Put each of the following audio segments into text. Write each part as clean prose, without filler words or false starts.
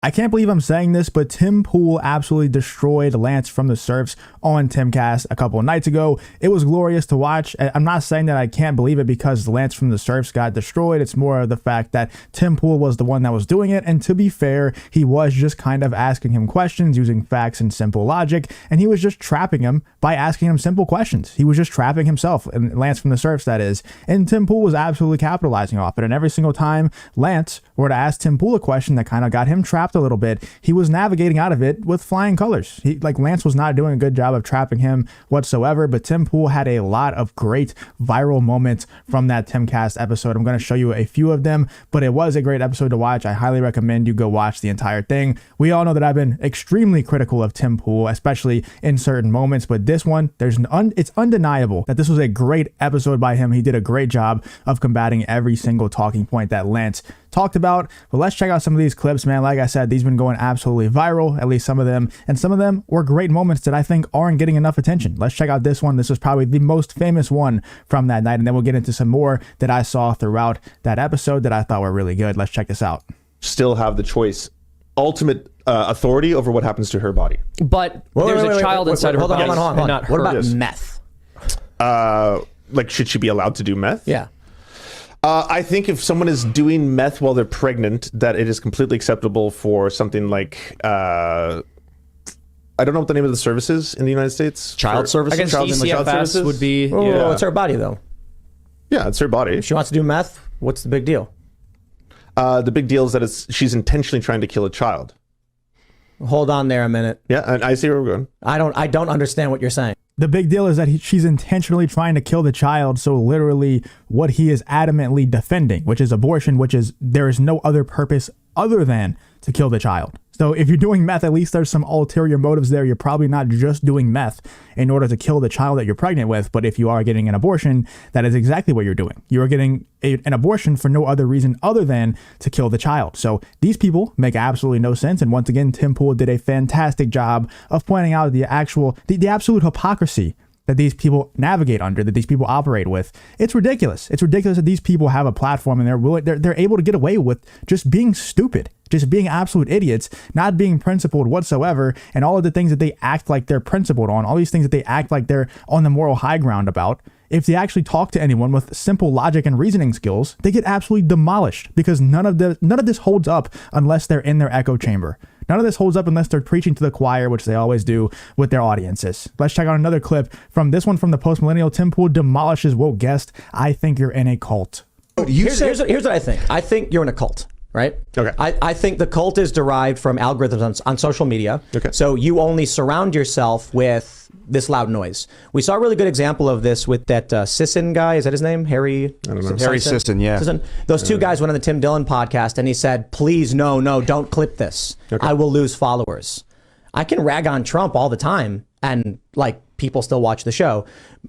I can't believe I'm saying this, but Tim Pool absolutely destroyed Lance from the Serfs on Timcast a couple of nights ago. It was glorious to watch. I'm not saying that I can't believe it because Lance from the Serfs got destroyed. It's more of the fact that Tim Pool was the one that was doing it. And to be fair, he was just kind of asking him questions using facts and simple logic. And he was just trapping him by asking him simple questions. He was just trapping himself, and Lance from the Serfs, that is. And Tim Pool was absolutely capitalizing off it. And every single time Lance were to ask Tim Pool a question that kind of got him trapped a little bit, he was navigating out of it with flying colors. Lance was not doing a good job of trapping him whatsoever, but Tim Pool had a lot of great viral moments from that Timcast episode. I'm going to show you a few of them, but it was a great episode to watch. I highly recommend you go watch the entire thing. We all know that I've been extremely critical of Tim Pool, especially in certain moments, but this one, it's undeniable that this was a great episode by him. He did a great job of combating every single talking point that Lance talked about. But let's check out some of these clips, man. Like I said, these been going absolutely viral, at least some of them, and some of them were great moments that I think aren't getting enough attention. Let's check out this one. This was probably the most famous one from that night, and then we'll get into some more that I saw throughout that episode that I thought were really good. Let's check this out. Still have the choice, ultimate authority over what happens to her body. But there's a child inside of her body. Hold on. Not What about Yes. meth? Like, should she be allowed to do meth? Yeah. I think if someone is doing meth while they're pregnant, that it is completely acceptable for something like, I don't know what the name of the services in the United States. Child services? I guess Child DCFS services? would be. Oh, Yeah. it's her body, though. Yeah, it's her body. If she wants to do meth, what's the big deal? The big deal is that she's intentionally trying to kill a child. Hold on there a minute. Yeah, and I see where we're going. I don't understand what you're saying. The big deal is that she's intentionally trying to kill the child. So literally what he is adamantly defending, which is abortion, which is there is no other purpose other than to kill the child. So if you're doing meth, at least there's some ulterior motives there. You're probably not just doing meth in order to kill the child that you're pregnant with. But if you are getting an abortion, that is exactly what you're doing. You are getting an abortion for no other reason other than to kill the child. So these people make absolutely no sense. And once again, Tim Pool did a fantastic job of pointing out the absolute hypocrisy that these people navigate under, that these people operate with. It's ridiculous. It's ridiculous that these people have a platform and they're able to get away with just being stupid, just being absolute idiots, not being principled whatsoever, and all of the things that they act like they're principled on, all these things that they act like they're on the moral high ground about. If they actually talk to anyone with simple logic and reasoning skills, they get absolutely demolished because none of this holds up unless they're in their echo chamber. None of this holds up unless they're preaching to the choir, which they always do with their audiences. Let's check out another clip from this one from the post-millennial. Tim Pool demolishes woke guest. I think you're in a cult. Here's what I think. I think you're in a cult, right? Okay. I think the cult is derived from algorithms on social media. Okay. So you only surround yourself with this loud noise. We saw a really good example of this with that Sisson guy. Is that his name? Harry? I don't know. Harry Sisson, yeah. Sisson. Those two guys went on the Tim Dillon podcast and he said, please, no, don't clip this. Okay. I will lose followers. I can rag on Trump all the time and people still watch the show.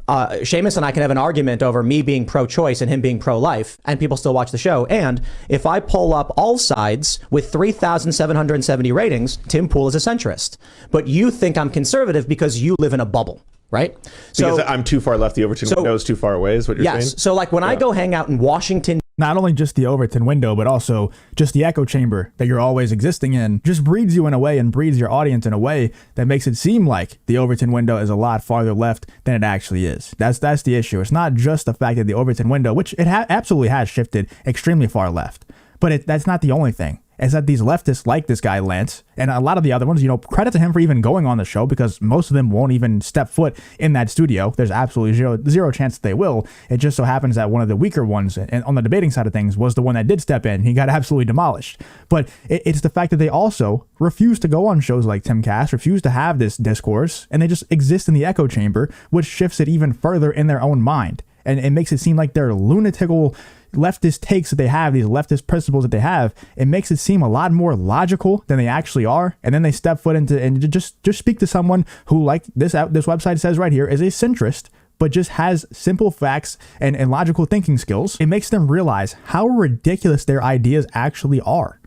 Seamus and I can have an argument over me being pro-choice and him being pro-life, and people still watch the show. And if I pull up all sides with 3,770 ratings, Tim Pool is a centrist. But you think I'm conservative because you live in a bubble, right? Because I'm too far left, the Overton window is too far away, is what you're saying? Yes. So when I go hang out in Washington, Not only just the Overton window, but also just the echo chamber that you're always existing in just breeds you in a way and breeds your audience in a way that makes it seem like the Overton window is a lot farther left than it actually is. That's the issue. It's not just the fact that the Overton window, which it absolutely has shifted extremely far left, but that's not the only thing. Is that these leftists like this guy Lance and a lot of the other ones, credit to him for even going on the show because most of them won't even step foot in that studio. There's absolutely zero chance that they will. It just so happens that one of the weaker ones and on the debating side of things was the one that did step in. He got absolutely demolished. But it's the fact that they also refuse to go on shows like Timcast, refuse to have this discourse, and they just exist in the echo chamber, which shifts it even further in their own mind. And it makes it seem like they're lunatical leftist takes that they have, these leftist principles that they have. It makes it seem a lot more logical than they actually are. And then they step foot into and just speak to someone who, like this website says right here, is a centrist, but just has simple facts and logical thinking skills. It makes them realize how ridiculous their ideas actually are.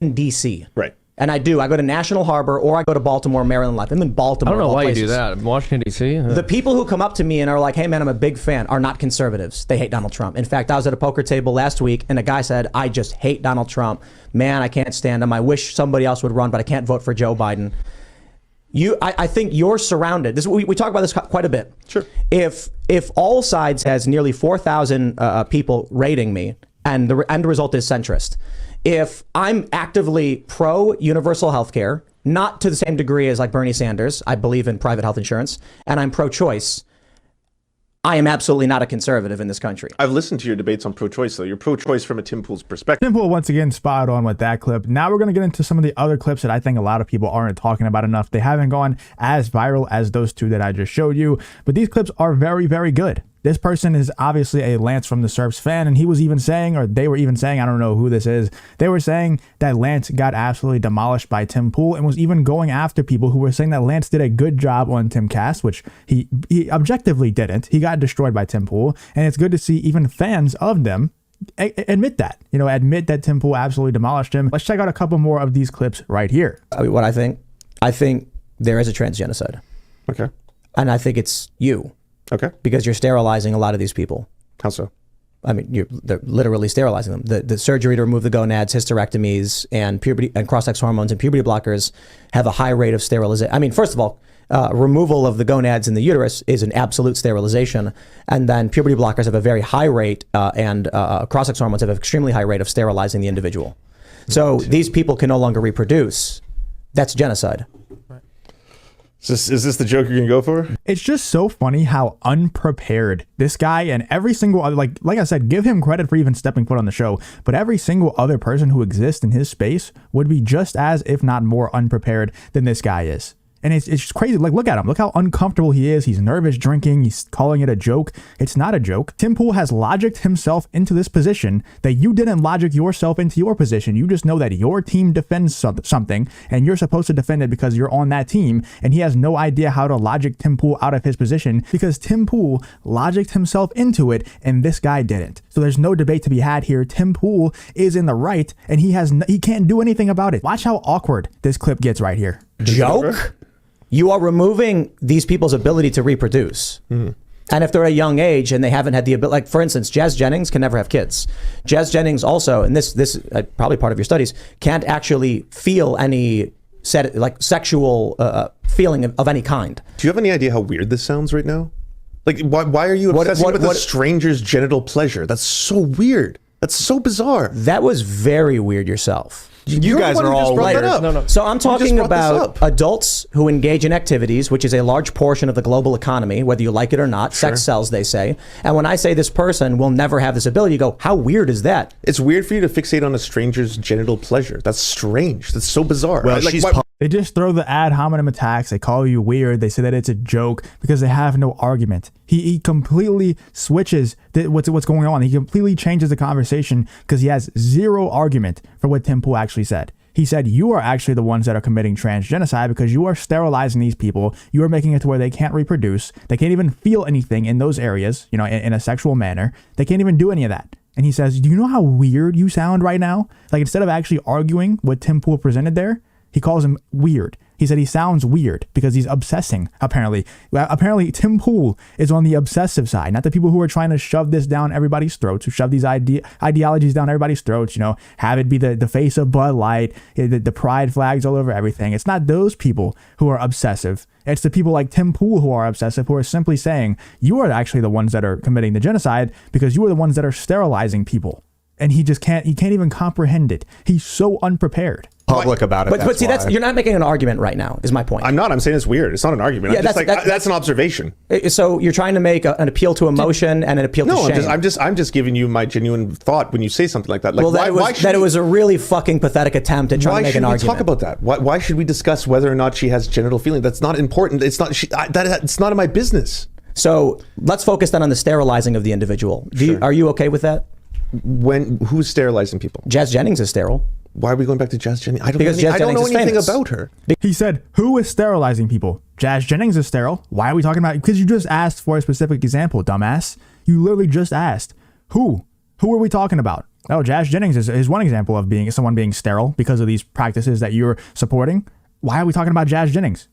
in DC. Right. And I do. I go to National Harbor or I go to Baltimore, Maryland Life. I'm in Baltimore. I don't know why places. you do that. Washington, D.C.? The people who come up to me and are like, hey, man, I'm a big fan, are not conservatives. They hate Donald Trump. In fact, I was at a poker table last week and a guy said, I just hate Donald Trump. Man, I can't stand him. I wish somebody else would run, but I can't vote for Joe Biden. I think you're surrounded. We talk about this quite a bit. Sure. If all sides has nearly 4,000 people rating me, and the end result is centrist. If I'm actively pro universal health care, not to the same degree as like Bernie Sanders, I believe in private health insurance, and I'm pro choice, I am absolutely not a conservative in this country. I've listened to your debates on pro-choice, though. You're pro-choice from a Tim Pool's perspective. Tim Pool once again spot on with that clip. Now we're going to get into some of the other clips that I think a lot of people aren't talking about enough. They haven't gone as viral as those two that I just showed you, but these clips are very, very good. This person is obviously a Lance from the Serfs fan, and he was even saying, or they were even saying, I don't know who this is, they were saying that Lance got absolutely demolished by Tim Pool and was even going after people who were saying that Lance did a good job on Timcast, which he objectively didn't. He got destroyed by Tim Pool, and it's good to see even fans of them admit that, admit that Tim Pool absolutely demolished him. Let's check out a couple more of these clips right here. What I think there is a trans genocide. Okay. And I think it's you. Okay. Because you're sterilizing a lot of these people. How so? I mean, they're literally sterilizing them. The surgery to remove the gonads, hysterectomies, and puberty and cross-sex hormones and puberty blockers have a high rate of sterilization. I mean, first of all, removal of the gonads in the uterus is an absolute sterilization, and then puberty blockers have a very high rate, and cross-sex hormones have an extremely high rate of sterilizing the individual. So these people can no longer reproduce. That's genocide. Is this the joke you're gonna go for? It's just so funny how unprepared this guy and every single other, like I said, give him credit for even stepping foot on the show, but every single other person who exists in his space would be just as, if not more, unprepared than this guy is. And it's just crazy. Like, look at him. Look how uncomfortable he is. He's nervous drinking. He's calling it a joke. It's not a joke. Tim Pool has logicked himself into this position that you didn't logic yourself into your position. You just know that your team defends something and you're supposed to defend it because you're on that team. And he has no idea how to logic Tim Pool out of his position because Tim Pool logicked himself into it and this guy didn't. So there's no debate to be had here. Tim Pool is in the right and he can't do anything about it. Watch how awkward this clip gets right here. Joke? You are removing these people's ability to reproduce. Mm-hmm. And if they're at a young age and they haven't had the ability, like for instance, Jazz Jennings can never have kids. Jazz Jennings also, and this probably part of your studies, can't actually feel any sexual feeling of any kind. Do you have any idea how weird this sounds right now? Like, why are you obsessing with a stranger's genital pleasure? That's so weird. That's so bizarre. That was very weird yourself. You guys are all right. No. So I'm talking about adults who engage in activities, which is a large portion of the global economy, whether you like it or not. Sure. Sex sells, they say. And when I say this person will never have this ability, you go, how weird is that? It's weird for you to fixate on a stranger's genital pleasure. That's strange. That's so bizarre. Well, they just throw the ad hominem attacks. They call you weird. They say that it's a joke because they have no argument. He completely switches what's going on. He completely changes the conversation because he has zero argument for what Tim Pool actually said. He said, you are actually the ones that are committing transgenocide because you are sterilizing these people. You are making it to where they can't reproduce. They can't even feel anything in those areas, in a sexual manner. They can't even do any of that. And he says, do you know how weird you sound right now? Like, instead of actually arguing what Tim Pool presented there, he calls him weird. He said he sounds weird because he's obsessing, apparently. Apparently, Tim Pool is on the obsessive side, not the people who are trying to shove this down everybody's throats, who shove these ideologies down everybody's throats, have it be the face of Bud Light, the pride flags all over everything. It's not those people who are obsessive. It's the people like Tim Pool who are obsessive, who are simply saying, you are actually the ones that are committing the genocide because you are the ones that are sterilizing people. And he can't even comprehend it. He's so unprepared. Public about it. But see, you're not making an argument right now, is my point. I'm not. I'm saying it's weird. It's not an argument. Yeah, that's an observation. So you're trying to make an appeal to emotion and an appeal to shame. No, I'm just giving you my genuine thought when you say something like that. Like, it was a really fucking pathetic attempt at trying to make an argument. Why should we talk about that? Why should we discuss whether or not she has genital feeling? That's not important. It's not. It's not in my business. So let's focus then on the sterilizing of the individual. Are you okay with that? Who's sterilizing people? Jazz Jennings is sterile. Why are we going back to Jazz Jennings? I don't know anything about her. He said, who is sterilizing people? Jazz Jennings is sterile. Why are we talking about it? Because you just asked for a specific example, dumbass. You literally just asked. Who? Who are we talking about? Oh, Jazz Jennings is one example of someone being sterile because of these practices that you're supporting. Why are we talking about Jazz Jennings?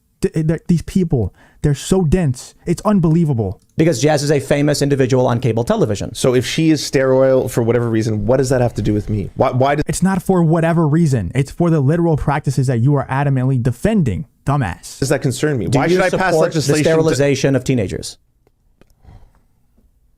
These people, they're so dense. It's unbelievable. Because Jazz is a famous individual on cable television. So if she is sterile for whatever reason, what does that have to do with me? Why It's not for whatever reason. It's for the literal practices that you are adamantly defending, dumbass. does that concern me? Do Why you should I pass support legislation? the sterilization of teenagers?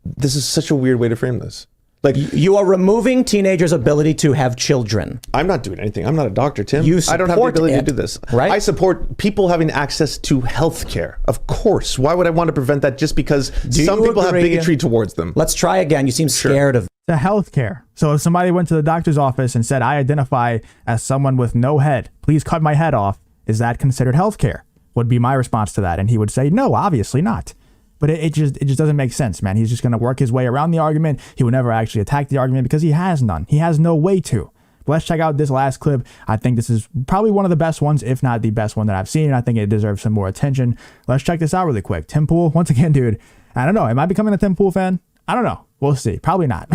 This is such a weird way to frame this. Like, You are removing teenagers' ability to have children. I'm not doing anything. I'm not a doctor, Tim. You I don't have the support ability it, to do this. right? I support people having access to health care. Of course. Why would I want to prevent that just because some people have bigotry towards them? Let's try again. You seem scared of The healthcare. So if somebody went to the doctor's office and said, I identify as someone with no head, please cut my head off, is that considered healthcare? Would be my response to that. And he would say, no, obviously not. But it just doesn't make sense, man. He's just going to work his way around the argument. He would never actually attack the argument because he has none. He has no way to. But let's check out this last clip. I think this is probably one of the best ones, if not the best one that I've seen. I think it deserves some more attention. Let's check this out really quick. Tim Pool, once again, dude, I don't know. Am I becoming a Tim Pool fan? I don't know. We'll see. Probably not,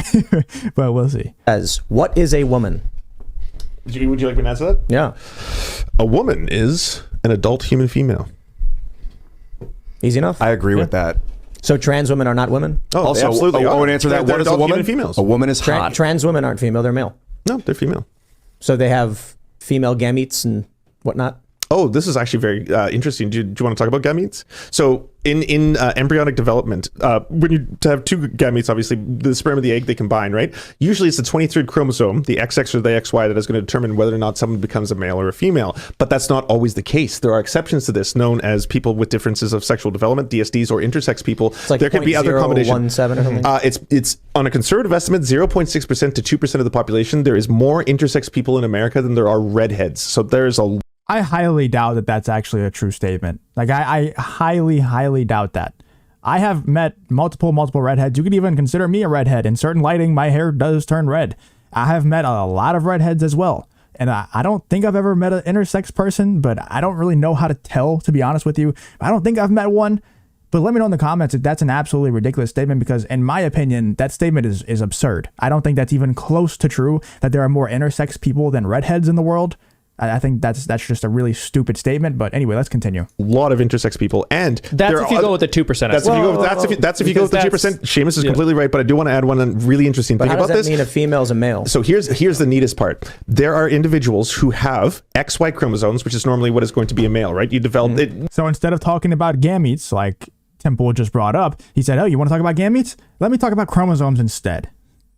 but we'll see. as what is a woman? Would you like me to answer that? Yeah. A woman is an adult human female. Easy enough. I agree with that. So trans women are not women? Oh, Also, they absolutely. I would answer that. They're What is a adult woman? human females. A woman is hot. Trans women aren't female, they're male. No, they're female. So they have female gametes and whatnot? Oh, this is actually very interesting. Do you want to talk about gametes? So in embryonic development, when you have two gametes, obviously the sperm and the egg, they combine, right? Usually it's the 23rd chromosome, the XX or the XY, that is going to determine whether or not someone becomes a male or a female. But that's not always the case. There are exceptions to this, known as people with differences of sexual development, DSDs, or intersex people. It's like there could be other combinations. 0.017 or something? It's on a conservative estimate, 0.6% to 2% of the population. There is more intersex people in America than there are redheads. So there's a I highly doubt that that's actually a true statement. Like, I highly doubt that. I have met multiple redheads. You could even consider me a redhead. In certain lighting, my hair does turn red. I have met a lot of redheads as well. And I don't think I've ever met an intersex person, but I don't really know how to tell, to be honest with you. I don't think I've met one. But let me know in the comments if that's an absolutely ridiculous statement, because in my opinion, that statement is absurd. I don't think that's even close to true, that there are more intersex people than redheads in the world. I think that's just a really stupid statement. But anyway, let's continue. lot of intersex people, and That's if you go with the 2%. That's if you go. That's if you go with the 2%. Seamus is completely right, but I do want to add one really interesting thing How about does that this. mean a female is a male? So here's the neatest part. There are individuals who have XY chromosomes, which is normally what is going to be a male, right? You develop it. So instead of talking about gametes, like Temple just brought up, he said, oh, you want to talk about gametes? Let me talk about chromosomes instead.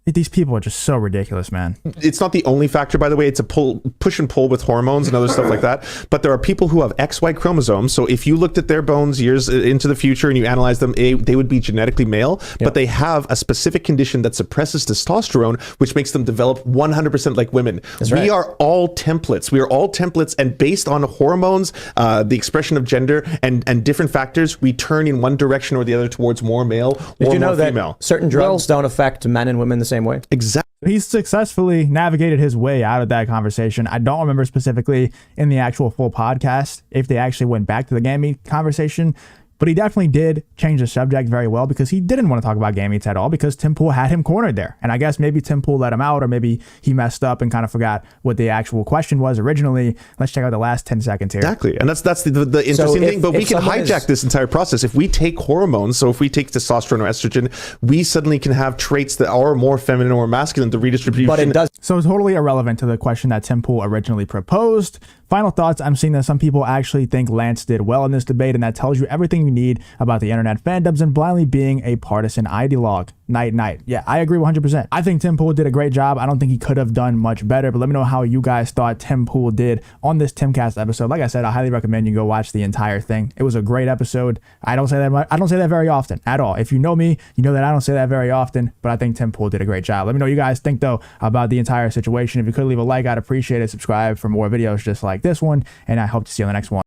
These people are just so ridiculous, man. It's not the only factor, by the way. It's a push and pull with hormones and other stuff like that. But there are people who have XY chromosomes. So if you looked at their bones years into the future and you analyze them, they would be genetically male, but they have a specific condition that suppresses testosterone, which makes them develop 100% like women. We are all templates. We are all templates, and based on hormones, the expression of gender, and different factors, we turn in one direction or the other towards more male or Did you know more that female. certain drugs don't affect men and women the same way? Exactly. He's successfully navigated his way out of that conversation. I don't remember specifically in the actual full podcast if they actually went back to the gamete conversation, but he definitely did change the subject very well, because he didn't want to talk about gametes at all, because Tim Pool had him cornered there. And I guess maybe Tim Pool let him out, or maybe he messed up and kind of forgot what the actual question was originally. Let's check out the last 10 seconds here. Exactly. And that's the interesting thing. But we can hijack this entire process. If we take hormones, so if we take testosterone or estrogen, we suddenly can have traits that are more feminine or masculine, the redistribution. But it does. So it's totally irrelevant to the question that Tim Pool originally proposed. Final thoughts. I'm seeing that some people actually think Lance did well in this debate, and that tells you everything you need about the internet fandoms and blindly being a partisan ideologue. Night. Yeah, I agree 100%. I think Tim Pool did a great job. I don't think he could have done much better, but let me know how you guys thought Tim Pool did on this Timcast episode. Like I said, I highly recommend you go watch the entire thing. It was a great episode. I don't say that very often at all. If you know me, you know that I don't say that very often, but I think Tim Pool did a great job. Let me know what you guys think, though, about the entire situation. If you could leave a like, I'd appreciate it. Subscribe for more videos just like this one, and I hope to see you on the next one.